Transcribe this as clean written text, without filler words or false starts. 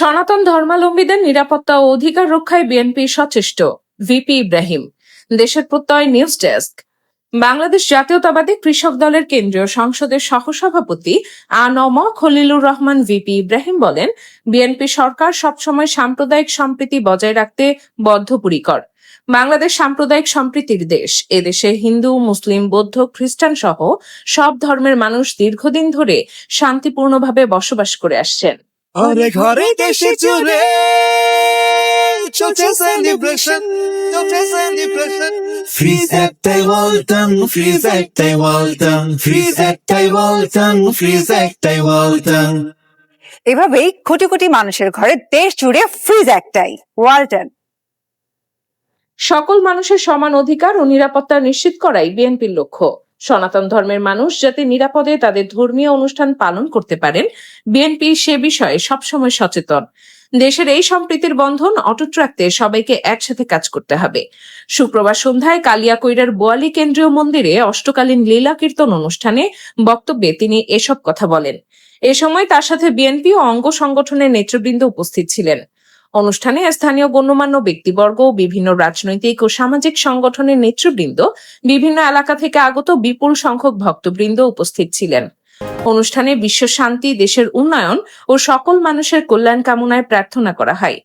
সনাতন ধর্মাবলম্বীদের নিরাপত্তা ও অধিকার রক্ষায় বিএনপি সচেষ্ট, ভিপি ইব্রাহিম। দেশের প্রত্যয় নিউজ ডেস্ক। বাংলাদেশ জাতীয়তাবাদী কৃষক দলের কেন্দ্রীয় সংসদের সহসভাপতি আ.ন.ম খলিলুর রহমান ভিপি ইব্রাহিম বলেন, বিএনপি সরকার সবসময় সাম্প্রদায়িক সম্প্রীতি বজায় রাখতে বদ্ধপরিকর। বাংলাদেশ সাম্প্রদায়িক সম্প্রীতির দেশ। এদেশে হিন্দু, মুসলিম, বৌদ্ধ, খ্রিস্টান সহ সব ধর্মের মানুষ দীর্ঘদিন ধরে শান্তিপূর্ণভাবে বসবাস করে আসছেন। ঘরে ঘরে দেশে জুড়ে চলছে সেলিব্রেশন, চলছে সেলিব্রেশন। ফ্রিজ একটাই ওয়ালটন, ফ্রিজ একটাই ওয়ালটন, ফ্রিজ একটাই ওয়ালটন, ফ্রিজ একটাই ওয়ালটন। এভাবেই কোটি কোটি মানুষের ঘরে দেশ জুড়ে ফ্রিজ একটাই, ওয়ালটন। সকল মানুষের সমান অধিকার ও নিরাপত্তা নিশ্চিত করাই বিএনপির লক্ষ্য। সনাতন ধর্মের মানুষ যাতে নিরাপদে তাদের ধর্মীয় অনুষ্ঠান পালন করতে পারেন, বিএনপি সে বিষয়ে সবসময় সচেতন। দেশের এই সম্প্রীতির বন্ধন অটুট রাখতে সবাইকে একসাথে কাজ করতে হবে। শুক্রবার সন্ধ্যায় কালিয়াকৈরার বোয়ালি কেন্দ্রীয় মন্দিরে অষ্টকালীন লীলা কীর্তন অনুষ্ঠানে বক্তব্যে তিনি এসব কথা বলেন। এ সময় তার সাথে বিএনপি ও অঙ্গ সংগঠনের নেতৃবৃন্দ উপস্থিত ছিলেন। অনুষ্ঠানে স্থানীয় গণ্যমান্য ব্যক্তিবর্গ, বিভিন্ন রাজনৈতিক ও সামাজিক সংগঠনের নেতৃবৃন্দ, বিভিন্ন এলাকা থেকে আগত বিপুল সংখ্যক ভক্তবৃন্দ উপস্থিত ছিলেন। অনুষ্ঠানে বিশ্ব শান্তি, দেশের উন্নয়ন ও সকল মানুষের কল্যাণ কামনায় প্রার্থনা করা হয়।